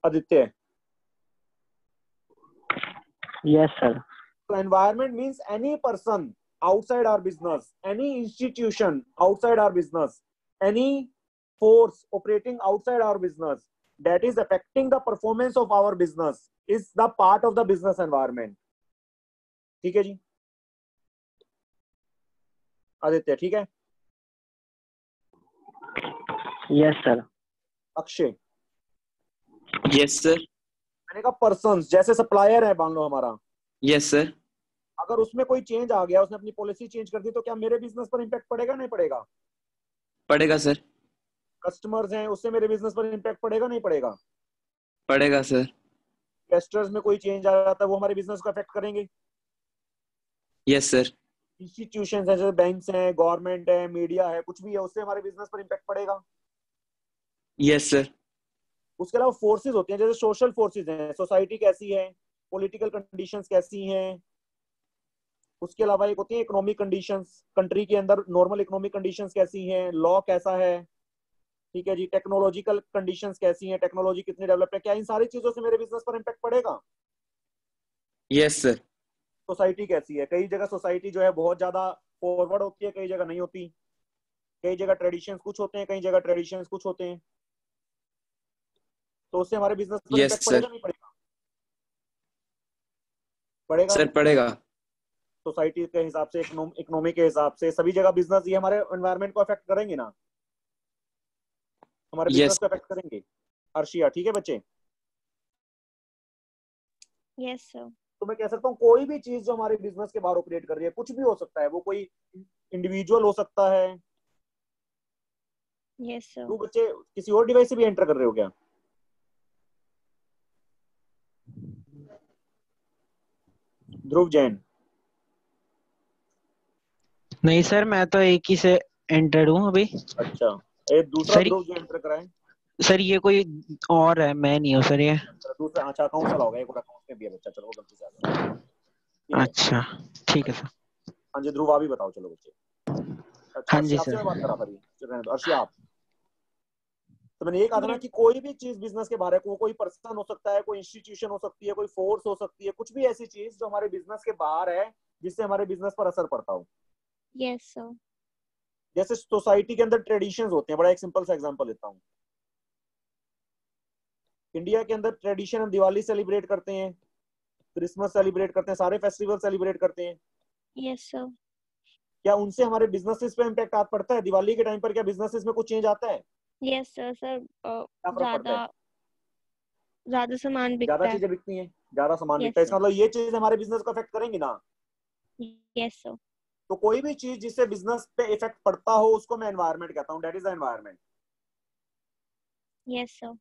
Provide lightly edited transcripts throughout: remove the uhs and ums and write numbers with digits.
Aditya? Yes, sir. So environment means any person outside our business, any institution outside our business, any force operating outside our business that is affecting the performance of our business is the part of the business environment. ठीक है जी आदित्य? ठीक है? Yes, sir. Akshay? Yes sir. मैंने कहा persons, जैसे supplier है मान लो हमारा, यस सर। अगर उसमें कोई चेंज आ गया, उसने अपनी पॉलिसी चेंज कर दी, तो क्या मेरे बिजनेस पर इंपैक्ट पड़ेगा नहीं पड़ेगा? पड़ेगा सर। कस्टमर्स हैं, उससे मेरे बिजनेस पर इंपैक्ट पड़ेगा नहीं पड़ेगा? पड़ेगा सर। इन्वेस्टर्स में कोई चेंज आ जाता है, वो हमारे बिजनेस को अफेक्ट करेंगे? Yes sir. इंस्टीट्यूशंस है जैसे बैंक्स हैं, गवर्नमेंट है, मीडिया है, कुछ भी है, उससे हमारे बिजनेस पर इंपैक्ट पड़ेगा? Yes sir. उसके अलावा फोर्सेज होती हैं, जैसे सोशल फोर्सेज हैं, सोसाइटी कैसी है, पॉलिटिकल कंडीशंस कैसी हैं। उसके अलावा एक होती है इकोनॉमिक कंडीशंस, कंट्री के अंदर नॉर्मल इकोनॉमिक कंडीशंस कैसी हैं, लॉ कैसा है, ठीक है जी, टेक्नोलॉजिकल कंडीशंस कैसी हैं, टेक्नोलॉजी कितनी डेवलप है, क्या इन सारी चीजों से मेरे बिजनेस पर इंपैक्ट पड़ेगा? Yes sir. सोसाइटी कैसी है, कई जगह सोसाइटी जो है बहुत ज्यादा फॉरवर्ड होती है, कई जगह नहीं होती, कई जगह ट्रेडिशंस कुछ होते हैं, कई जगह ट्रेडिशंस कुछ होते हैं, तो उससे हमारे बिजनेस पर यस इंपैक्ट सर। पड़ेगा नहीं पड़ेगा? पड़ेगा। सर पड़ेगा। सोसाइटी के हिसाब से, इकोनॉमी के हिसाब से, सभी जगह बिजनेस ये हमारे एनवायरनमेंट को अफेक्ट करेंगे ना, हमारे बिजनेस यस को अफेक्ट करेंगे। अर्शिया? ठीक है बच्चे? Yes sir. तो मैं कह सकता हूँ कोई भी चीज जो हमारे बिजनेस के बाहर ऑपरेट कर रही है, कुछ भी हो सकता है, वो कोई इंडिविजुअल हो सकता है। Yes sir. तो बच्चे किसी और डिवाइस से भी एंटर कर रहे हो क्या? ध्रुव जैन? नहीं सर, मैं तो एक ही से एंटर्ड हूँ अभी। अच्छा, एक दूसरा सर ध्रुव जो एंटर कराए? सर ये कोई और है, मैं नहीं हूँ सर ये। दूसरा, अच्छा अकाउंट्स वाला होगा, एक और अकाउंट्स में भी है बच्चा, चलो वो गलती से आ गया। ठीक है। अच्छा ठीक है सर। हाँ जी ध्रुव, आप ही बताओ चलो बच्चे। अच्छा हाँ जी अर्शिया, आपसे सर। मैं बात करा था अभी, अर्शिया आप? तो मैंने ये कहा था ना कि कोई भी चीज बिजनेस के बारे में, कोई पर्सन हो सकता है, कोई इंस्टीट्यूशन हो सकती है, कोई फोर्स हो सकती है, कुछ भी ऐसी चीज जो हमारे बिजनेस के बाहर है, जिससे हमारे बिजनेस पर असर पड़ता हो। Yes sir. जैसे सोसाइटी के अंदर ट्रेडिशंस होते हैं, बड़ा एक सिंपल सा एग्जांपल लेता हूँ। इंडिया के अंदर ट्रेडिशन, हम दिवाली सेलिब्रेट करते हैं, क्रिसमस सेलिब्रेट करते हैं, सारे फेस्टिवल सेलिब्रेट करते हैं। Yes sir. क्या उनसे हमारे बिजनेसेस पे इम्पैक्ट आ पड़ता है? दिवाली के टाइम पर क्या बिजनेसेस में कुछ चेंज आता है? Yes sir. सर क्या फर्क पड़ता है? ज्यादा सामान ज्यादा बिकता है। चीजें बिकती हैं, ज्यादा सामान यस बिकता है, सर। इसका मतलब ये चीज हमारे बिजनेस को अफेक्ट करेंगी ना। Yes sir. तो कोई भी चीज जिससे बिजनेस पे इफेक्ट पड़ता हो, उसको मैं एनवायरनमेंट कहता हूँ, that is the environment. Yes sir.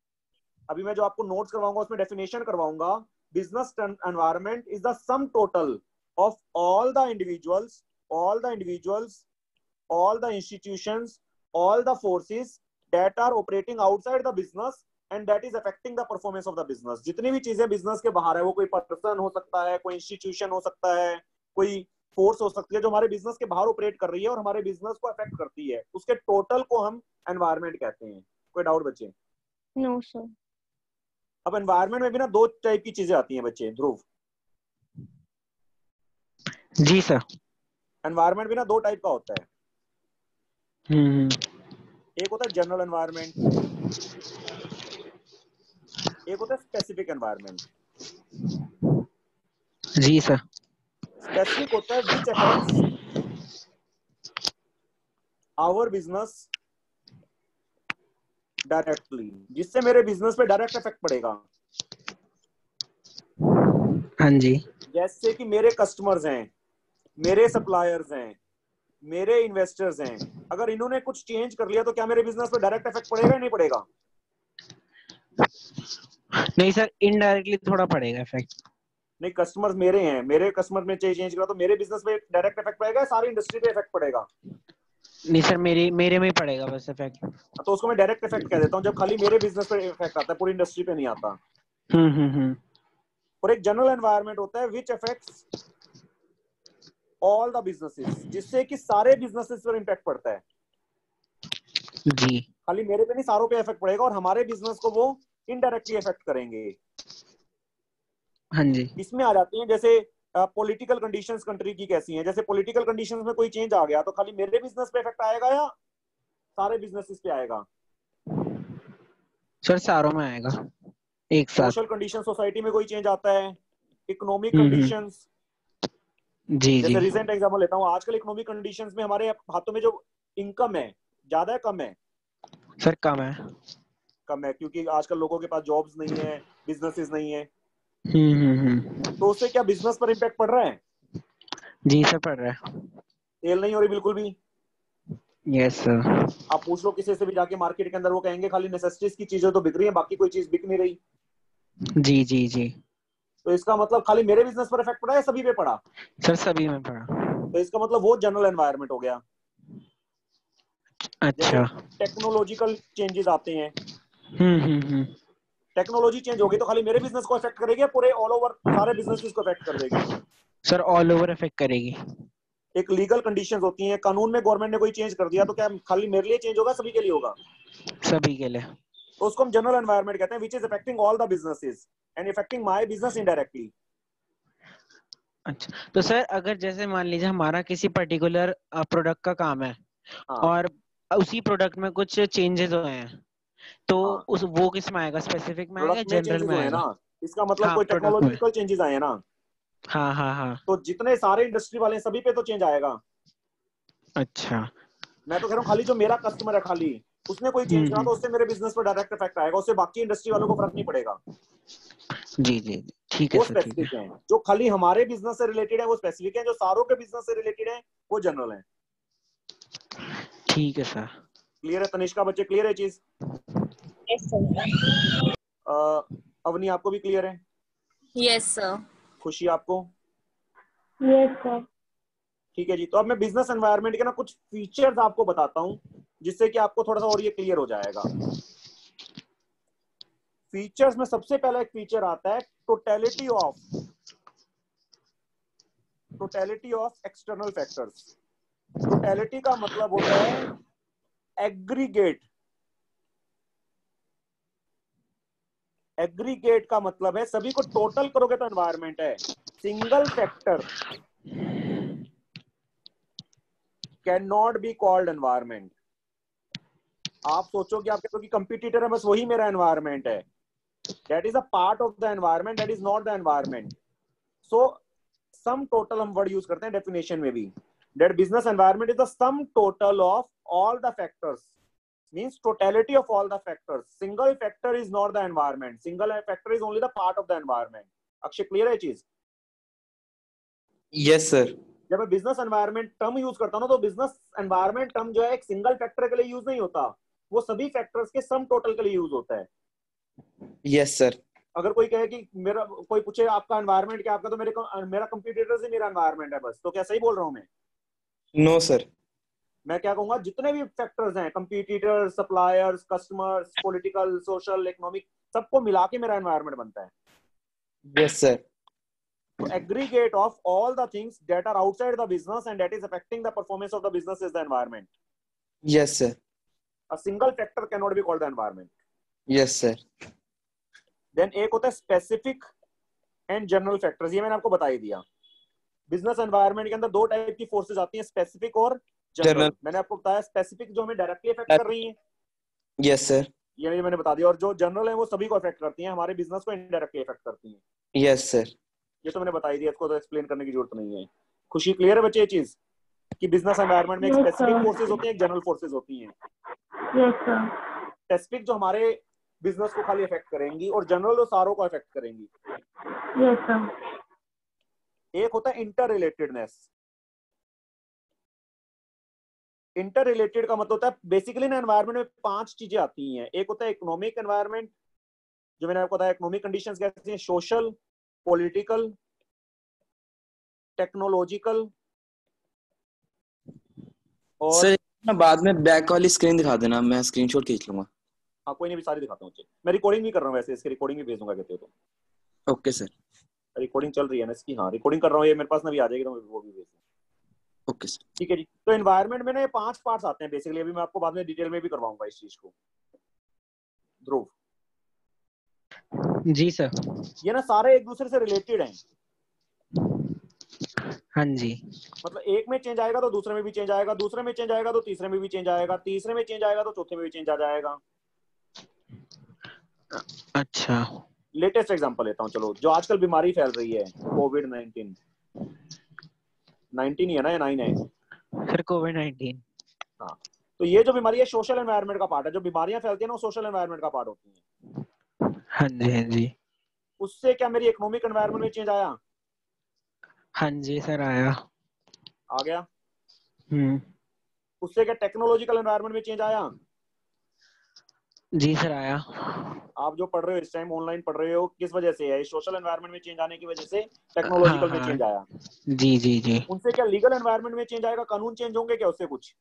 अभी मैं जो आपको नोट्स करवाऊंगा उसमें डेफिनेशन करवाऊंगा। Business environment is the sum total of all the individuals, all the individuals, all the institutions, all the forces that are operating outside the business and that is affecting the performance of the business। जितनी भी चीजें business के बाहर है, वो कोई person हो सकता है, कोई इंस्टीट्यूशन हो सकता है, कोई फोर्स हो सकती है, जो हमारे बिजनेस के बाहर ऑपरेट कर रही है और हमारे बिजनेस को अफेक्ट करती है, उसके टोटल को हम एनवायरनमेंट कहते हैं। कोई डाउट बच्चे? No sir. अब एनवायरनमेंट में भी ना दो टाइप की चीजें आती हैं बच्चे। ध्रुव? जी सर। एनवायरनमेंट भी ना दो टाइप का होता है। एक होता है जनरल एनवायरनमेंट, एक होता है स्पेसिफिक एनवायरनमेंट। जी सर। स्पेसिफिक होता है which affects our business directly, जिससे मेरे बिजनेस पे डायरेक्ट इफेक्ट पड़ेगा। हाँ जी। जैसे कि मेरे कस्टमर्स हैं, मेरे सप्लायर्स हैं, मेरे इन्वेस्टर्स हैं, अगर इन्होंने कुछ चेंज कर लिया तो क्या मेरे बिजनेस पे डायरेक्ट इफेक्ट पड़ेगा या नहीं पड़ेगा? नहीं सर, इनडायरेक्टली थोड़ा पड़ेगा इफेक्ट। नहीं, कस्टमर्स मेरे हैं, मेरे कस्टमर में चेंज करा तो मेरे बिजनेस पे डायरेक्ट इफेक्ट पड़ेगा, सारी इंडस्ट्री पे इफेक्ट पड़ेगा? नहीं सर, मेरे में ही पड़ेगा बस इफेक्ट। तो उसको मैं डायरेक्ट इफेक्ट कह देता हूँ, जब खाली मेरे बिजनेस पे इफेक्ट आता है, पूरी इंडस्ट्री पे नहीं आता। और एक जनरल एनवायरनमेंट होता है which affects all the businesses, जिससे कि सारे बिजनेसेस पर इंपैक्ट पड़ता है। जी। खाली मेरे पे नहीं, सारों पे इफेक्ट पड़ेगा और हमारे बिजनेस को वो इनडायरेक्टली इफेक्ट करेंगे। हाँ जी। इसमें आ जाती हैं जैसे पॉलिटिकल कंडीशंस कंट्री की कैसी हैं। जैसे पॉलिटिकल कंडीशंस में कोई चेंज आ गया तो खाली मेरे बिजनेस पे इफेक्ट आएगा या सारे बिजनेसेस पे आएगा? सर सारों में आएगा एक साथ। सोशल कंडीशन, सोसाइटी में कोई चेंज आता है, इकोनॉमिक हम्म। कंडीशंस। जी जी। जैसे रिसेंट एग्जांपल लेता हूँ, आजकल इकोनॉमिक कंडीशंस में हमारे हाथों में जो इनकम है ज्यादा है कम है? सर कम है। कम है, क्योंकि आजकल लोगों के पास जॉब्स नहीं है, बिजनेसेस नहीं है। हम्म। तो उससे क्या बिजनेस पर इम्पैक्ट पड़ रहा है? जी सर पढ़ रहा है। सेल नहीं हो रही बिल्कुल भी। Yes sir. आप पूछ लो किसी से भी जाके मार्केट के अंदर, वो कहेंगे खाली नेसेसिटीज की चीजें तो बिक रही है, बाकी कोई चीज बिक नहीं रही। जी जी जी। तो इसका मतलब खाली मेरे बिजनेस पर इफेक्ट पड़ा या सभी पे पड़ा? सर सभी में पढ़ा। तो इसका मतलब वो जनरल एनवायरनमेंट हो गया। जैसे अच्छा। टेक्नोलॉजिकल चेंजेस आते हैं, हम्म। टेक्नोलॉजी चेंज होगी तो खाली मेरे बिजनेस को इफेक्ट करेगी या पूरे ऑल ओवर सारे बिजनेसेस को इफेक्ट कर देगी? सर ऑल ओवर इफेक्ट करेगी। एक लीगल कंडीशंस होती हैं, कानून में गवर्नमेंट ने कोई चेंज कर दिया तो क्या खाली मेरे लिए चेंज होगा, सभी के लिए होगा? सभी के लिए। तो उसको हम जनरल एनवायरनमेंट कहते हैं, which is affecting all the businesses and affecting my business indirectly. अच्छा तो सर अगर जैसे मान लीजिए हमारा किसी पर्टिकुलर प्रोडक्ट का काम है हाँ और उसी प्रोडक्ट में कुछ चेंजेस हुए हैं तो हाँ, उस वो किस में आएगा, स्पेसिफिक में आएगा प्रोडक्ट में जनरल चेंजेस में हुए हैं आएगा? ना, इसका मतलब हाँ कोई प्रोडक्ट में। टेक्नोलॉजिकल चेंजेस आए हैं ना, हाँ। तो जितने सारे इंडस्ट्री वाले हैं सभी पे तो चेंज आएगा। अच्छा। मैं तो कह रहा हूँ खाली जो मेरा कस्टमर है खाली उसने कोई चेंज करा तो उससे मेरे बिजनेस पर डायरेक्ट इफेक्ट आएगा, उससे बाकी इंडस्ट्री वालों को फर्क नहीं पड़ेगा। जी जी जी, ठीक है वो सर ठीक स्पेसिफिक है। हैं। जो खाली हमारे बिजनेस से रिलेटेड है वो स्पेसिफिक है, जो सारों के बिजनेस से रिलेटेड है वो जनरल है। ठीक है सर। क्लियर है तनिष्का, बच्चे क्लियर है चीज? Yes, sir. अवनी आपको भी क्लियर है? Yes, sir. खुशी आपको? Yes, sir. ठीक है जी। तो अब मैं बिजनेस एनवायरनमेंट के ना कुछ फीचर्स आपको बताता हूं जिससे कि आपको थोड़ा सा और ये क्लियर हो जाएगा। फीचर्स में सबसे पहला एक फीचर आता है totality of external factors. Totality का मतलब होता है एग्रीगेट। एग्रीगेट का मतलब है सभी को टोटल करोगे तो एनवायरनमेंट है। Single factor can not be called environment. आप सोचोगे, आप कहते हो कि कंपटीटर है बस वही मेरा एनवायरनमेंट है, that is a part of the environment, that is not the environment. So sum total हम वर्ड यूज करते हैं डेफिनेशन में भी, that business environment is the sum total of all the factors, means totality of all the factors. Single factor is not the environment, single factor is only the part of the environment. Akshay clear है चीज? Yes sir. जब मैं business environment term use करता हूं ना तो business environment term जो है एक सिंगल फैक्टर के लिए यूज नहीं होता, वो सभी फैक्टर्स के सम टोटल के लिए यूज होता है। Yes sir. अगर कोई कहे कि मेरा, कोई पूछे आपका एनवायरनमेंट क्या, आपका तो मेरा कंप्यूटर से मेरा एनवायरनमेंट है बस, तो क्या सही बोल रहा हूं मैं? No sir. मैं क्या कहूंगा, जितने भी फैक्टर्स हैं, competitor, suppliers, customers, political, social, economic, सबको मिला के मेरा एनवायरनमेंट बनता है। Yes sir. So aggregate of all the things that are outside the business and that is affecting the performance of the business is the environment. Yes sir. A single factor cannot be called the environment. Yes sir. Then एक होता है specific and general factors, ये मैंने आपको बता ही दिया। Business environment के अंदर दो टाइप की फोर्सेज आती हैं, स्पेसिफिक और जनरल। मैंने आपको बताया स्पेसिफिक जो हमें डायरेक्टली इफेक्ट कर रही हैं, यस सर। ये मैंने बता दिया, और जो जनरल है वो सभी को इफेक्ट करती हैं, हमारे बिजनेस को इनडायरेक्टली इफेक्ट करती हैं। Yes sir. ये तो मैंने बता ही दिया, इसको तो एक्सप्लेन करने की जरूरत नहीं है। खुशी क्लियर है बच्चे ये चीज कि बिजनेस एनवायरनमेंट में एक स्पेसिफिक फोर्सेज होती हैं, एक जनरल फोर्सेज होती हैं। Yes, sir. स्पेसिफिक जो हमारे बिजनेस को खाली इफेक्ट करेंगी और जनरल जो सारों को इफेक्ट करेंगी। Yes, sir. एक होता है इंटर रिलेटेडनेस। इंटर रिलेटेड का मतलब होता है बेसिकली ना एनवायरनमेंट में पांच चीजें आती हैं। एक होता है इकोनॉमिक एनवायरनमेंट, जो मैंने आपको बताया इकोनॉमिक कंडीशंस कैसी हैं, सोशल, पॉलिटिकल, टेक्नोलॉजिकल और सर ना बाद में बैक वाली स्क्रीन दिखा देना, मैं स्क्रीनशॉट खींच लूंगा। हाँ कोई नहीं, भी सारी दिखाता हूँ। मैं रिकॉर्डिंग भी कर रहा हूँ वैसे, इसकी रिकॉर्डिंग भी भेजूंगा कहते हो तो। Okay sir. रिकॉर्डिंग चल रही है ना इसकी? हाँ रिकॉर्डिंग कर रहा हूँ, ये मेरे पास ना भी आ जाएगी तो मैं वो भी भेज दूंगा। Okay sir. ठीक है जी। तो एनवायरनमेंट में ना ये पांच पार्ट्स आते हैं बेसिकली, अभी मैं आपको बाद में डिटेल में भी करवाऊंगा इस चीज को। ध्रुव जी सर। ये ना सारे एक दूसरे से रिलेटेड हैं। हाँ जी। मतलब एक में चेंज आएगा तो दूसरे में भी चेंज आएगा, दूसरे में चेंज आएगा तो तीसरे में भी चेंज आएगा, तीसरे में चेंज आएगा तो चौथे में भी चेंज आ जाएगा। अच्छा। लेटेस्ट एग्जांपल लेता हूँ, चलो, जो आजकल बीमारी फैल रही है, कोविड-19। 19 ही है ना या 9 है? फिर कोविड-19। हाँ, तो ये जो बीमारी है सोशल एनवायरनमेंट का पार्ट है। जो बीमारियां फैलती है ना वो सोशल एनवायरनमेंट का पार्ट होती है। हाँ जी, हाँ जी। उससे क्या मेरी इकोनॉमिक एनवायरनमेंट में चेंज आया? हाँ जी सर, आया। आ गया। हम्म। उससे क्या टेक्नोलॉजिकल एनवायरनमेंट में चेंज आया? जी सर, आया। आप जो पढ़ रहे हो इस टाइम ऑनलाइन पढ़ रहे हो, किस वजह से है? सोशल एनवायरनमेंट में चेंज आने की वजह से हाँ टेक्नोलॉजिकल में हाँ। चेंज आया। जी जी जी। उनसे क्या लीगल एनवायरनमेंट में चेंज आएगा? कानून चेंज होंगे क्या उससे? कुछ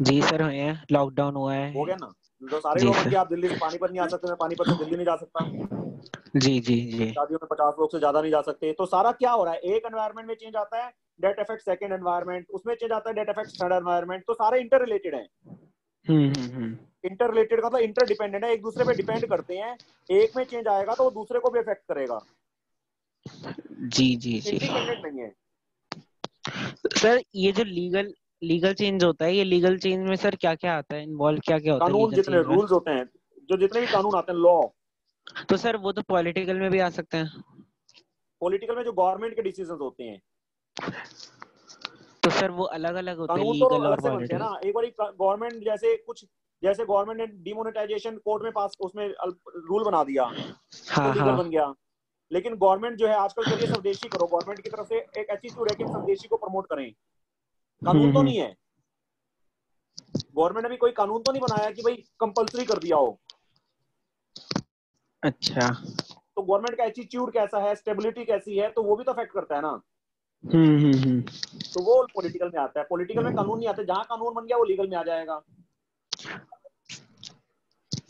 जी सर, हुए हैं, लॉकडाउन हुआ हो है। गया ना। तो सारे जी लोग सर। कि आप दिल्ली से पानीपत नहीं आ सकते, मैं पानीपत से दिल्ली नहीं जा सकता, जी जी जी। शादियों में 50 लोग से ज्यादा नहीं जा सकते। तो सारा क्या हो रहा है, एक एनवायरनमेंट में चेंज आता है, डेट अफेक्ट सेकंड एनवायरनमेंट, उसमें चेंज आता है, डेट अफेक्ट थर्ड एनवायरनमेंट। तो सारे इंटर रिलेटेड हैं। हम्म। इंटर रिलेटेड का मतलब इंटर डिपेंडेंट है, एक दूसरे पे डिपेंड करते हैं। एक में चेंज आएगा तो वो दूसरे को भी अफेक्ट करेगा, जी जी जी। इंडिपेंडेंट नहीं है। सर ये जो लीगल लीगल चेंज होता है, ये लीगल चेंज में सर क्या क्या आता है इन्वॉल्व, क्या क्या होता है कानून, लीगल जितने चेंज में? रूल्स होते हैं, जो जितने भी कानून आते हैं, लॉ। तो सर वो तो पॉलिटिकल में भी आ सकते हैं। पॉलिटिकल में जो गवर्नमेंट के डिसीजन होते हैं, तो सर वो अलग अलग होते हैं, कानून तो लीगल और अलग से बनते हैं पॉलिटिकल? ना। एक बार गवर्नमेंट जैसे गवर्नमेंट ने डिमोनेटाइजेशन कोर्ट में पास उसमें रूल बना दिया तो हाँ लीगल हाँ। बन गया। लेकिन गवर्नमेंट जो है आजकल कह रही है स्वदेशी करो, गवर्नमेंट की तरफ से एक एटीट्यूड है कि हम स्वदेशी को प्रमोट करें। कानून तो हम्म। नहीं है, गवर्नमेंट ने भी कोई कानून तो नहीं बनाया कि भाई कंपलसरी कर दिया हो। अच्छा। तो गवर्नमेंट का एटीट्यूड कैसा है, स्टेबिलिटी कैसी है, तो वो भी तो अफेक्ट करता है ना। हम्म। तो वो पॉलिटिकल में आता है। पॉलिटिकल में कानून नहीं आते, जहां कानून बन गया वो लीगल में आ जाएगा।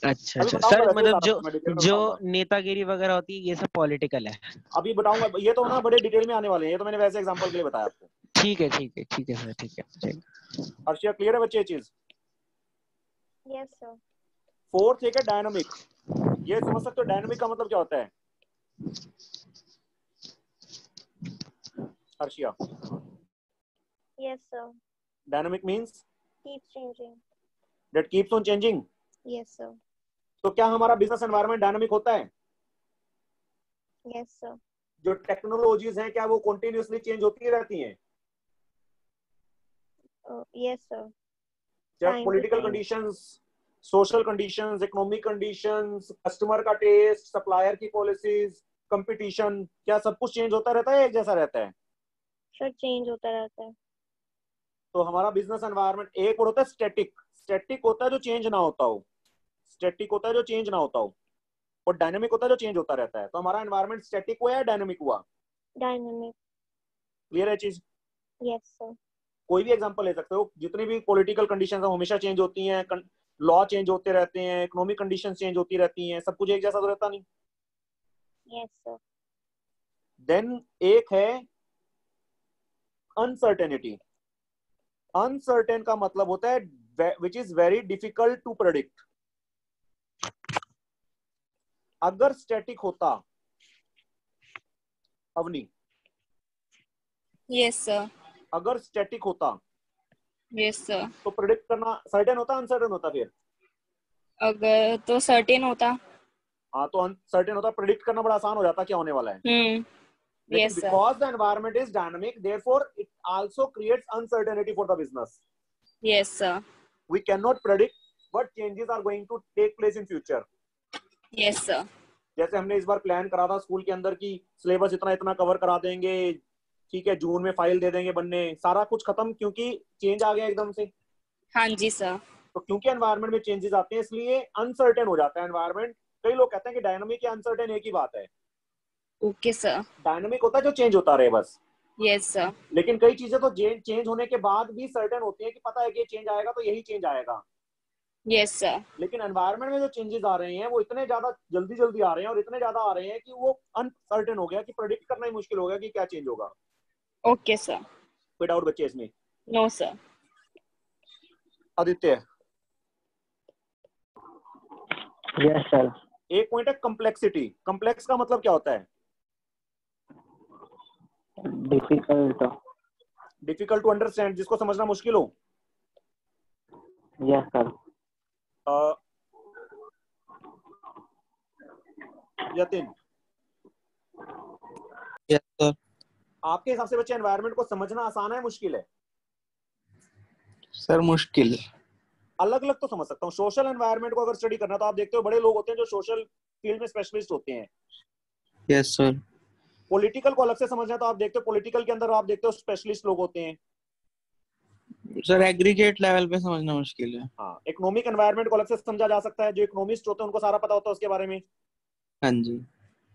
अच्छा अभी अच्छा बताऊंगा सर, वैसे ये मतलब सारा जो कुछ मैं डिटेल में जो बताऊंगा। नेतागिरी वगैरह होती है ये सब पॉलिटिकल है? अभी बताऊंगा, ये तो ना बड़े डिटेल में आने वाले हैं, ये तो मैंने वैसे एग्जांपल के लिए बताया आपको। ठीक है ठीक है ठीक है सर, ठीक है ठीक। हर्षिया, क्लियर है बच्चे ये चीज? Yes, sir. फोर्थ एक है डायनामिक। ये समझ सकते हो डायनामिक का मतलब क्या होता है? हर्षिया, Yes, sir. Dynamic means Keep changing. That keeps on changing. Yes, sir. तो क्या हमारा बिजनेस एनवायरनमेंट डायनामिक होता है? Yes, sir. जो टेक्नोलॉजीज हैं क्या वो कंटिन्यूअसली चेंज होती रहती हैं? Yes, sir. चाहे Time to political time. Conditions, social conditions, economic conditions, customer का टेस्ट, सप्लायर की पॉलिसीज, कंपटीशन, क्या सब कुछ चेंज होता रहता है, एक जैसा रहता है? Sir, change होता रहता है. तो हमारा बिजनेस एनवायरनमेंट एक और होता है स्टैटिक। स्टैटिक होता है जो चेंज ना होता हो, स्टैटिक होता है जो चेंज ना होता हो, और डायनेमिक होता है जो चेंज होता रहता है। तो हमारा एनवायरनमेंट स्टैटिक हुआ या डायनेमिक हुआ? Dynamic. क्लियर है चीज? Yes, sir. कोई भी एग्जांपल ले सकते हो, जितनी भी पॉलिटिकल कंडीशंस हैं हमेशा चेंज होती हैं, लॉ चेंज होते रहते हैं, इकोनॉमिक कंडीशंस चेंज होती रहती हैं, सब कुछ एक जैसा तो रहता नहीं। Yes, sir. देन एक है अनसर्टेनिटी। अनसर्टेन का मतलब होता है which is very difficult to predict. अगर स्टैटिक होता, अवनी, Yes, sir. अगर स्टैटिक होता Yes, sir. तो प्रेडिक्ट करना सर्टेन होता, अनसर्टेन होता फिर? अगर तो सर्टेन होता। हाँ, तो अनसर्टेन होता, प्रेडिक्ट करना बड़ा आसान हो जाता क्या होने वाला है। लेकिन Yes, sir. Because the environment is dynamic, therefore it also creates uncertainty for the business. Yes, sir. We cannot predict what changes are going to take place in future. Yes, sir. जैसे हमने इस बार plan करा था school के अंदर की syllabus इतना इतना कवर करा देंगे, ठीक है, जून में फाइल दे देंगे बनने, सारा कुछ खत्म क्योंकि चेंज आ गया एकदम से। हाँ जी सर। तो क्योंकि एनवायरनमेंट में चेंजेस आते हैं इसलिए अनसर्टेन हो जाता है एनवायरनमेंट। कई लोग कहते हैं कि डायनामिक या अनसर्टेन एक ही बात है। Okay sir. डायनामिक होता है जो चेंज होता रहे बस। Yes sir. लेकिन कई चीजें तो चेंज होने के बाद भी सर्टेन होती है कि पता है कि ये चेंज आएगा तो यही चेंज आएगा। Yes sir. लेकिन एनवायरनमेंट में जो चेंजेस आ रहे हैं वो इतने ज्यादा जल्दी जल्दी आ रहे हैं और इतने ज्यादा आ रहे हैं कि वो अनसर्टेन हो गया, कि प्रेडिक्ट करना ही मुश्किल हो गया कि क्या चेंज होगा। Okay sir. कोई डाउट बच्चे इसमें? No sir. Aditya, yes sir. एक पॉइंट है कम्प्लेक्सिटी। कम्प्लेक्स का मतलब क्या होता है? डिफिकल्ट। डिफिकल्ट टू अंडरस्टैंड, जिसको समझना मुश्किल हो। Yes sir. Yatin, yes sir. आपके हिसाब से बच्चे एनवायरनमेंट को समझना आसान है मुश्किल है? सर मुश्किल। अलग अलग तो समझ सकता हूँ। सोशल एनवायरनमेंट को अगर स्टडी करना तो आप देखते हो बड़े लोग होते हैं जो सोशल फील्ड में स्पेशलिस्ट होते हैं। Yes sir. पॉलिटिकल को अलग से समझना है तो आप देखते हो पॉलिटिकल के अंदर आप देखते हो स्पेशलिस्ट लोग होते हैं। सर एग्रीगेट लेवल पे समझना मुश्किल है। हाँ, इकोनॉमिक एनवायरनमेंट को अलग से समझा जा सकता है, जो इकोनॉमिस्ट होते हैं उनको सारा पता होता है उसके बारे में। हाँ जी।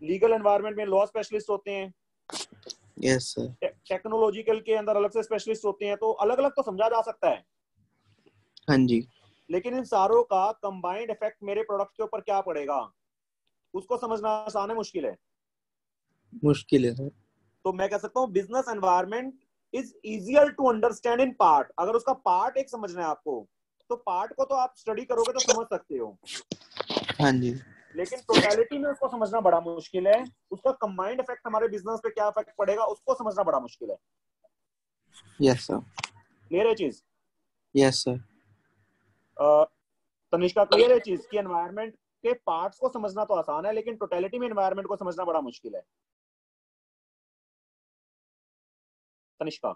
लीगल एनवायरनमेंट में लॉ स्पेशलिस्ट होते हैं। Yes sir. टेक्नोलॉजिकल के अंदर अलग से स्पेशलिस्ट होते हैं। तो अलग अलग तो समझा जा सकता है, हाँ जी। लेकिन इन सारों का कंबाइंड इफेक्ट मेरे प्रोडक्ट के ऊपर क्या पड़ेगा उसको समझना आसान है मुश्किल है? मुश्किल है सर। तो मैं कह सकता हूँ business environment is easier to understand in part. अगर उसका पार्ट एक समझना है आपको तो पार्ट को तो आप स्टडी करोगे तो समझ सकते हो, हाँ जी। लेकिन टोटलिटी में उसको समझना बड़ा मुश्किल है। उसका कंबाइंड इफेक्ट हमारे बिजनेस पे क्या इफेक्ट पड़ेगा उसको समझना बड़ा मुश्किल है। Yes sir. क्लियर है चीज? Yes sir. तनिष्का, क्लियर है चीज कि एनवायरनमेंट के पार्ट्स को समझना तो आसान है लेकिन टोटलिटी में एनवायरनमेंट को समझना बड़ा मुश्किल है? तनिष्का,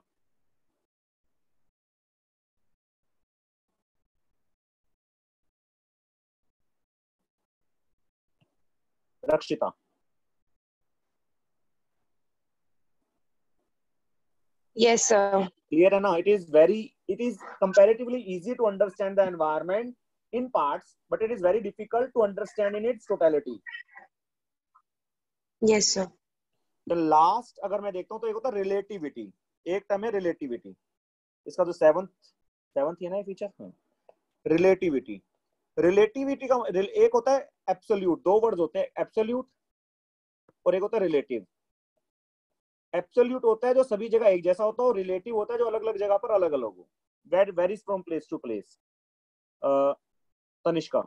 रक्षिता, Yes, sir. क्लियर है ना? It is comparatively easy to understand the environment in parts but it is very difficult to understand in its totality. Yes, sir. तो लास्ट अगर मैं देखता हूँ तो एक होता है रिलेटिविटी। एक टर्म है रिलेटिविटी, इसका जो सेवंथ सेवंथ है ना फीचर, रिलेटिविटी। रिलेटिविटी का एक होता है एब्सोल्यूट। दो वर्ड्स होते हैं, एब्सोल्यूट और एक होता है रिलेटिव। एब्सोल्यूट होता है जो सभी जगह एक जैसा होता है, और रिलेटिव होता है जो अलग अलग जगह पर अलग अलग हो, that varies from place to place. Tanishka,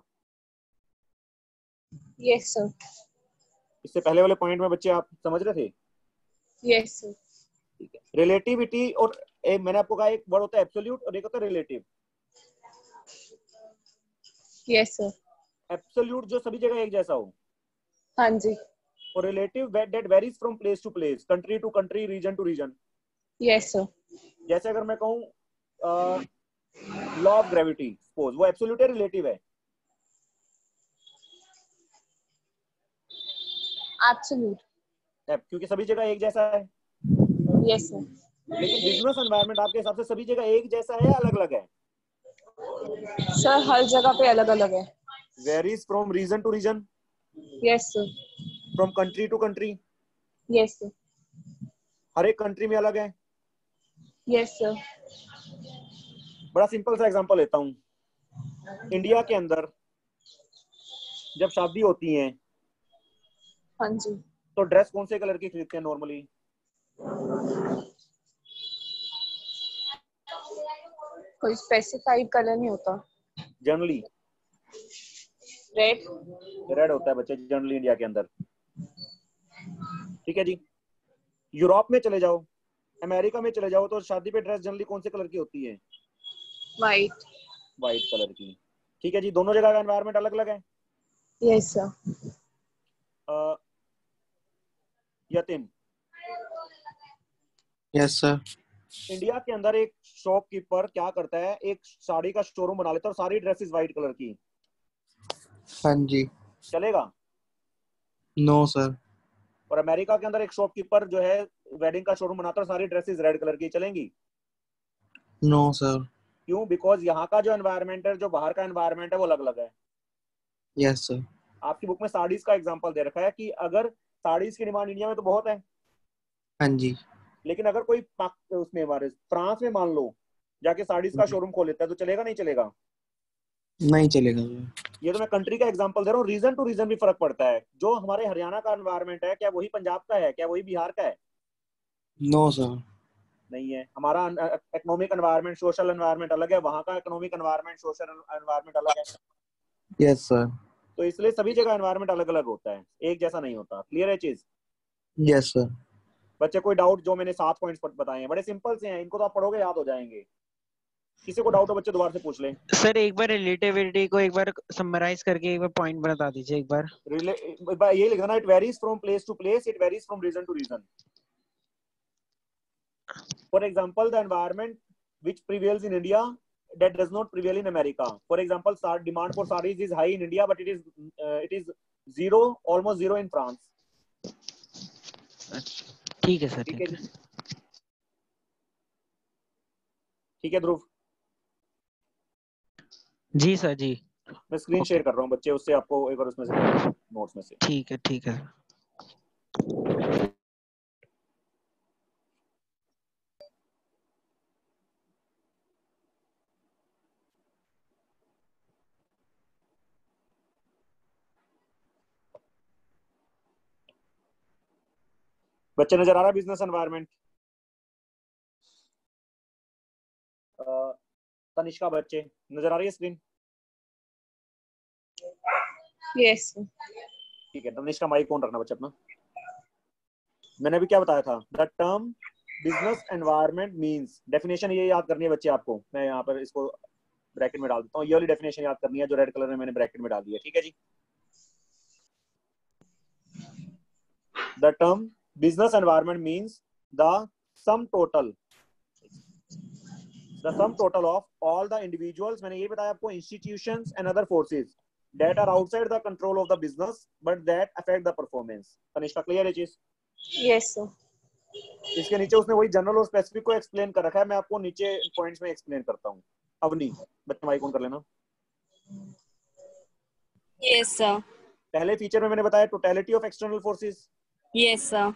Yes, sir. इससे पहले वाले पॉइंट में बच्चे आप समझ रहे थे? Yes, sir. ठीक है, रिलेटिविटी और मैंने आपको कहा एक वर्ड होता है एब्सोल्यूट और एक होता है रिलेटिव। Yes, sir. एब्सोल्यूट जो सभी जगह एक जैसा हो, हाँ जी. और relative that varies from place to place, country to country, region to region. Yes, sir. जैसे अगर मैं कहूँ लॉ ऑफ ग्रेविटी, सपोज, वो एब्सोल्यूट है रिलेटिव है? Absolute. क्योंकि सभी जगह एक जैसा है। Yes, sir. लेकिन बिजनेस एनवायरनमेंट आपके हिसाब से सभी जगह एक जैसा है या अलग अलग है? Sir, हर जगह पे अलग अलग है. Varies from region to region, Yes, sir. From country to country, Yes, sir. हर एक कंट्री में अलग है। Yes, sir. बड़ा सिंपल सा एग्जांपल लेता हूँ। इंडिया के अंदर जब शादी होती है हाँ जी. तो ड्रेस कौन से कलर की खरीदते हैं नॉर्मली? कोई स्पेसिफाइड कलर नहीं होता. Generally red. रेड होता है बच्चे, जनरली इंडिया के अंदर। ठीक है जी। यूरोप में चले जाओ, अमेरिका में चले जाओ, तो शादी पे ड्रेस जनरली कौन से कलर की होती है? वाइट. व्हाइट कलर की। ठीक है जी, दोनों जगह का एनवायरनमेंट अलग अलग है। Yes sir. Yatin, yes sir. India के अंदर एक शॉपकीपर क्या करता है, एक साड़ी का शोरूम बना लेता है और सारी ड्रेसेस व्हाइट कलर की, हाँ जी। चलेगा? No sir. और अमेरिका के अंदर एक शॉपकीपर जो है वेडिंग का शोरूम बनाता है और सारी ड्रेसेस रेड कलर की, चलेंगी? No sir. क्यों? बिकॉज यहाँ का जो एनवायरनमेंट है, जो बाहर का एनवायरनमेंट है, वो अलग अलग है। Yes sir. आपकी बुक में साड़ीज का एग्जांपल दे रखा है कि अगर साड़ीज की डिमांड इंडिया में तो बहुत है, हाँ जी। लेकिन अगर कोई उसमें हमारे फ्रांस में मान लो जाके साड़ीज का शोरूम खोल लेता है तो चलेगा नहीं चलेगा? नहीं चलेगा सर। ये तो मैं कंट्री का एग्जांपल दे रहा हूँ। रीजन टू रीजन भी फर्क पड़ता है। जो हमारे हरियाणा का एनवायरनमेंट है, क्या वही पंजाब का है? क्या वही बिहार का है? No sir. नहीं है। हमारा इकोनॉमिक एनवायरनमेंट, सोशल एनवायरनमेंट अलग है, वहां का इकोनॉमिक एनवायरनमेंट, सोशल एनवायरनमेंट अलग है। Yes sir. तो इसलिए सभी जगह एनवायरनमेंट अलग अलग होता है, एक जैसा नहीं होता। क्लियर है चीज? Yes sir. बच्चे कोई डाउट? जो मैंने 7 पॉइंट्स बताए हैं बड़े सिंपल से हैं, इनको तो आप पढ़ोगे याद हो जाएंगे। किसी को डाउट हो बच्चे दोबारा से पूछ लें। सर एक बार रिलेटिविटी को एक बार समराइज करके एक बार पॉइंट बता दीजिए एक बार। ये लिखना ना, it varies from place to place, it varies from region to region. For example, the environment which prevails in India that does not prevail in America. For example, demand for sarees is high in India, but it is zero, almost zero in France. ठीक है sir, ठीक है जी, ठीक है ध्रुव? जी sir जी। मैं screen share कर रहा हूँ बच्चे, उससे आपको एक बार उसमें से नोट्स में से। ठीक है ठीक है। बच्चे नजर आ रहा है बिजनेस एनवायरनमेंट? तनिष्का बच्चे नजर आ रही है स्क्रीन? यस ठीक है, तनिष्का माइक ऑन रखना बच्चे अपना। मैंने अभी क्या बताया था? The term business environment means, definition ये याद करनी है बच्चे आपको। मैं यहाँ पर इसको ब्रैकेट में डाल देता हूँ, ये वाली डेफिनेशन याद करनी है जो रेड कलर में मैंने ब्रैकेट में डाल दी है। ठीक है जी? The term business environment means the sum total of all the individuals, मैंने ये बताया आपको, institutions and other forces that are outside the control of the business but that affect the performance. Tanishka clear है चीज? Yes sir. इसके नीचे उसने वही जनरल और स्पेसिफिक को एक्सप्लेन कर रखा है, मैं आपको नीचे पॉइंट्स में एक्सप्लेन करता हूँ। अवनी बच्चे माइक ऑन कर लेना। Yes sir. पहले फीचर में मैंने बताया totality of external forces. Yes sir.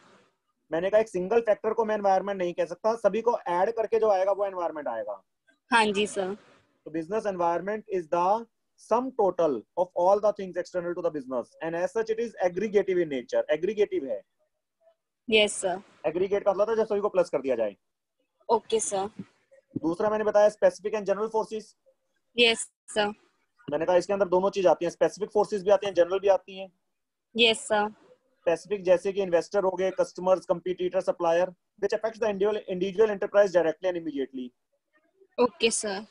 मैंने कहा एक सिंगल फैक्टर को मैं एनवायरनमेंट नहीं कह सकता, सभी को ऐड करके जो आएगा वो एनवायरनमेंट आएगा। हाँ जी सर। तो business environment is the sum total of all the things external to the business and as such it is aggregative in nature. aggregative है। Yes sir. aggregate का मतलब है जब सभी को प्लस कर दिया जाए। Okay sir. दूसरा मैंने बताया specific and general forces. Yes sir. मैंने कहा इसके अंदर दोनों चीज आती हैं, स्पेसिफिक फोर्सेस भी आती हैं, जनरल भी आती हैं। Yes sir. स्पेसिफिक जैसे कि इन्वेस्टर हो गए, customers, competitor, supplier, which affects the individual enterprise directly and immediately. Okay sir.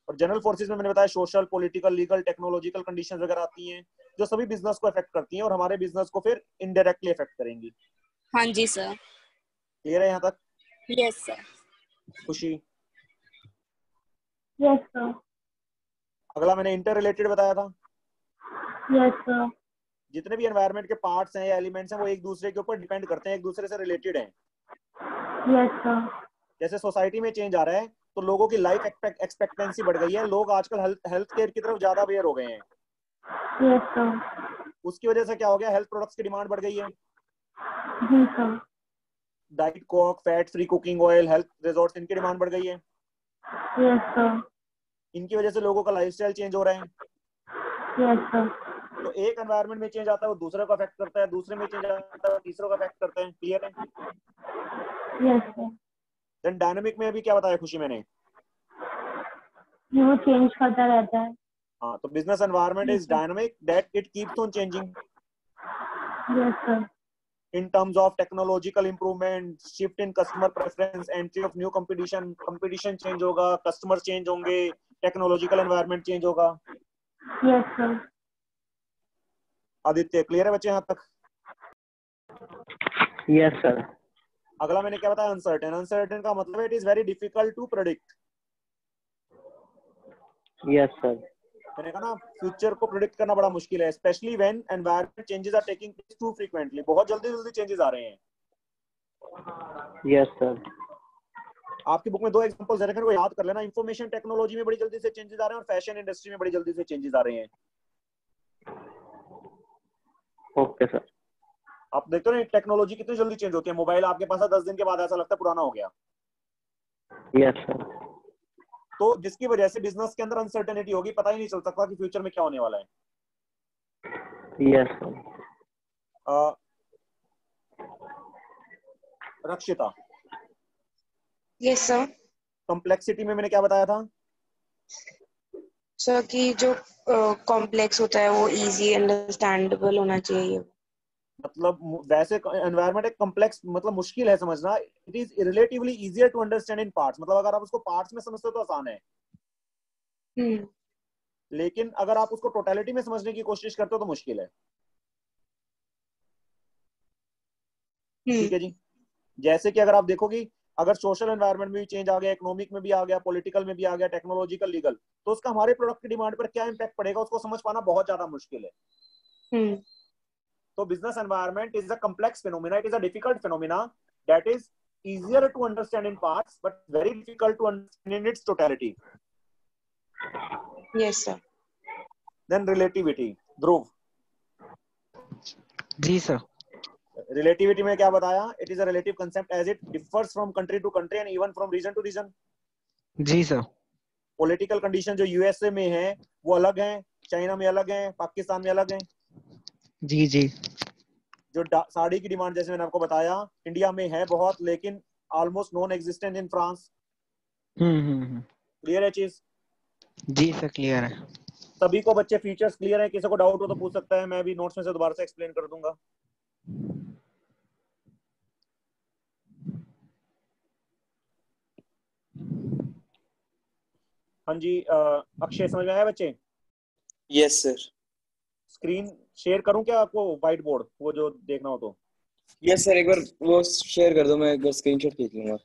और जनरल फोर्सेस में मैंने बताया social, political, legal, technological conditions वगैरह आती हैं जो सभी बिजनेस को अफेक्ट करती हैं और हमारे बिजनेस को फिर इनडायरेक्टली अफेक्ट करेंगी। हाँ जी सर। क्लियर है यहाँ तक? Yes sir. Khushi? Yes sir. अगला मैंने इंटर रिलेटेड बताया था। Yes sir. जितने भी एनवायरनमेंट के पार्ट्स हैं या एलिमेंट्स हैं वो एक दूसरे के ऊपर डिपेंड करते हैं, एक दूसरे से रिलेटेड हैं। Yes sir. जैसे सोसाइटी में चेंज आ रहा है तो लोगों की लाइफ एक्सपेक्टेंसी बढ़ गई है, लोग आजकल हेल्थ केयर की तरफ ज्यादा अवेयर हो गए हैं। Yes sir. उसकी वजह से क्या हो गया, हेल्थ प्रोडक्ट्स की डिमांड बढ़ गई है। जी sir. Diet coke, fat free cooking oil, health resorts, इनकी डिमांड बढ़ गई है। Yes sir. इनकी वजह से लोगों का लाइफस्टाइल चेंज हो रहा है। Yes sir. तो एक एनवायरनमेंट में चेंज आता है वो दूसरे को अफेक्ट करता है, दूसरे में चेंज आता है वो तीसरे को अफेक्ट करता है। क्लियर है? Yes sir. देन डायनामिक में अभी क्या बताया खुशी मैंने? वो चेंज करता रहता है। हाँ, तो business environment is dynamic that it keeps on changing yes sir. in terms of technological improvement, shift in customer preference, entry of new competition change होगा, customers change होंगे, technological environment change होगा। Yes sir. Aditya clear है बच्चे यहाँ तक? Yes sir. अगला मैंने क्या बताया? अनसर्टेन। अनसर्टेन का मतलब है it is very difficult to predict. Yes sir. मैंने कहा ना फ्यूचर को प्रेडिक्ट करना बड़ा मुश्किल है, specially when environment changes are taking place too frequently. बहुत जल्दी जल्दी चेंजेस आ रहे हैं। Yes sir. आपकी बुक में 2 एग्जांपल्स है, को याद कर लेना। इंफॉर्मेशन टेक्नोलॉजी में बड़ी जल्दी से चेंजेस आ रहे हैं और फैशन इंडस्ट्री में बड़ी जल्दी से चेंजेस आ रहे हैं। Okay sir. आप देखते हो ना टेक्नोलॉजी कितनी जल्दी चेंज होती है। मोबाइल आपके पास है 10 दिन के बाद ऐसा लगता है पुराना हो गया। Yes sir. तो जिसकी वजह से बिजनेस के अंदर अनसर्टेनिटी होगी, पता ही नहीं चल सकता कि फ्यूचर में क्या होने वाला है। Yes sir. Rakshita? Yes sir. Complexity में मैंने क्या बताया था? सर कि जो कॉम्प्लेक्स होता है वो इजी अंडरस्टैंडेबल होना चाहिए। मतलब वैसे एनवायरनमेंट एक कॉम्प्लेक्स मतलब मुश्किल है समझना, it is relatively easier to understand in parts, मतलब अगर आप उसको पार्ट्स में समझते हो तो आसान है, लेकिन अगर आप उसको टोटलिटी में समझने की कोशिश करते हो तो मुश्किल है। ठीक है जी। जैसे कि अगर आप देखोगे, अगर सोशल एनवायरनमेंट में भी चेंज आ गया, इकोनॉमिक में भी आ गया, पॉलिटिकल में भी आ गया, टेक्नोलॉजिकल, लीगल, तो उसका हमारे प्रोडक्ट की डिमांड पर क्या इंपैक्ट पड़ेगा उसको समझ पाना बहुत ज्यादा मुश्किल है। तो business environment is a complex phenomena. It is a difficult phenomena that is easier to understand in parts, but very difficult to understand in its totality. Yes, sir. Then relativity. Dhruv. Ji sir. Relativity में क्या बताया? It is a relative concept as it differs from country to country and even from region to region. जी sir. Political condition जो USA में है वो अलग हैं, चाइना में अलग हैं, पाकिस्तान में अलग हैं। जी जी। जो साड़ी की डिमांड जैसे मैंने आपको बताया इंडिया में है बहुत, लेकिन almost non existent in France. Clear है चीज? जी सर क्लियर है। सभी को बच्चे फीचर्स क्लियर है? किसी को डाउट हो तो पूछ सकता है, मैं भी नोट्स में से दोबारा से एक्सप्लेन कर दूंगा। हाँ जी अक्षय समझ में आया बच्चे? Yes sir. स्क्रीन शेयर करूं क्या आपको, व्हाइट बोर्ड वो जो देखना हो तो? यस सर, एक बार वो शेयर कर दो, मैं एक बार स्क्रीनशॉट खींच लूंगा।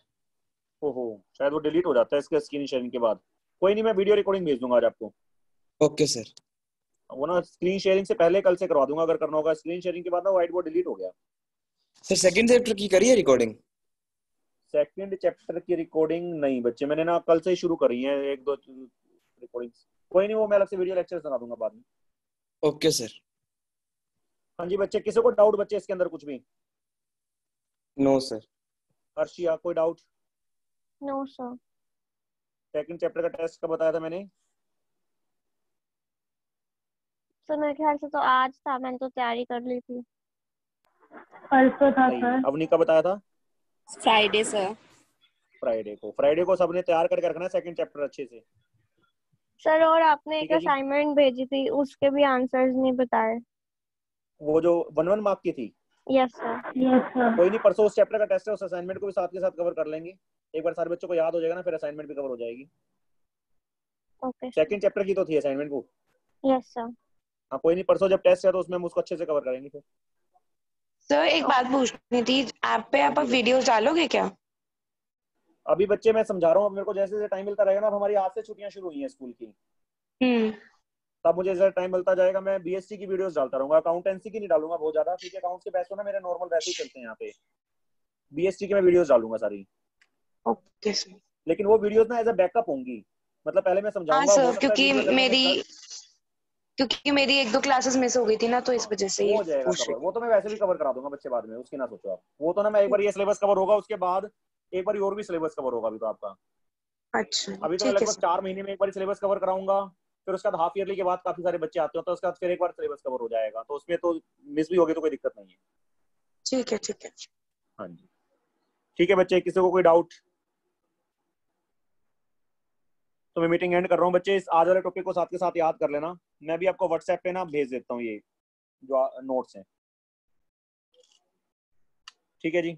ओहो शायद वो डिलीट हो जाता है इसके स्क्रीन शेयरिंग के बाद। कोई नहीं, मैं वीडियो रिकॉर्डिंग भेज दूंगा आज आपको। Okay sir. वो ना स्क्रीन शेयरिंग से पहले कल से करवा दूंगा अगर करना होगा, स्क्रीन शेयरिंग के बाद ना व्हाइट बोर्ड डिलीट हो गया। सर सेकंड चैप्टर की करी है रिकॉर्डिंग? सेकंड चैप्टर की रिकॉर्डिंग नहीं बच्चे, मैंने ना कल से ही शुरू करी है एक दो रिकॉर्डिंग्स। कोई नहीं, वो मैं अलग से वीडियो लेक्चर बना दूंगा बाद में। Okay sir. हाँ जी बच्चे, किसी को डाउट बच्चे इसके अंदर कुछ भी? No sir. अर्शिया कोई doubt? No sir. Second chapter का टेस्ट कब बताया था मैंने? सर मेरे ख्याल से तो आज था, मैंने तो तैयारी कर ली थी। परसों था सर। अवनी का बताया था? Friday sir. फ्राइडे को। फ्राइडे को सबने तैयार करके रखना है सेकंड चैप्टर अच्छे से। सर और आपने ठीक एक है जी। असाइनमेंट भेजी थी, उसके भी आंसर्स नहीं बताए। वो जो 1 मार्क की थी? Yes sir. Yes sir. कोई नहीं, परसों उस चैप्टर का टेस्ट है, उस असाइनमेंट को भी साथ के साथ कवर कर लेंगे। एक बार सारे बच्चों को याद हो जाएगा ना, फिर असाइनमेंट भी कवर हो जाएगी। ओके। सेकंड चैप्टर की तो थी असाइनमेंट को? Yes sir. हाँ कोई नहीं, परसों जब टेस्ट है तो उसमें हम उसको अच्छे से कवर करेंगे फिर। सर एक बात पूछनी थी, ऐप पे आप वीडियोस डालोगे क्या? अभी बच्चे मैं समझा रहा हूँ, मेरे को जैसे जैसे टाइम मिलता रहेगा ना, हमारी आज से छुट्टियां शुरू हुई हैं स्कूल की, तब मुझे जैसे टाइम मिलता जाएगा मैं बीएससी की वीडियोस डालता रहूंगा। अकाउंटेंसी की नहीं डालूंगा बहुत ज्यादा, क्योंकि अकाउंट्स के बैच तो ना मेरे नॉर्मल वैसे ही चलते हैं यहाँ पे। बीएससी की मैं वीडियोस डालूंगा सारी। Okay sir. लेकिन वो वीडियोस ना एज अ बैकअप होंगी, मतलब पहले मैं हाँ समझाऊंगा, हो सर, सकता है वीडियो जब मैंने क्योंकि मेरी एक दो क्लासेस मिस हो गई थी ना, तो इस वजह से वो ये हो जाएगा पूछ कवर, रही वो तो मैं वैसे भी कवर करा दूंगा बच्चे बाद में, उसकी ना सोचो आप। वो तो ना मैं एक बार ये सिलेबस कवर होगा, उसके बाद एक बार और भी सिलेबस कवर होगा अभी तो आपका। थी। अच्छा अभी तो मैं ठीक है लगभग सर। 4 महीने में एक बार सिलेबस कवर कराऊंगा, फिर उसके बाद हाफ ईयरली के बाद काफी सारे बच्चे आते हो तो उसके बाद फिर एक बार सिलेबस कवर हो जाएगा, तो उसमें तो मिस भी होगी तो कोई दिक्कत नहीं है। ठीक है ठीक है। हाँ जी ठीक है बच्चे, किसी को कोई डाउट? तो मैं मीटिंग एंड कर रहा हूँ बच्चे, इस आज वाले टॉपिक को साथ के साथ याद कर लेना। मैं भी आपको व्हाट्सएप पे ना भेज देता हूँ ये जो नोट्स हैं। ठीक है जी।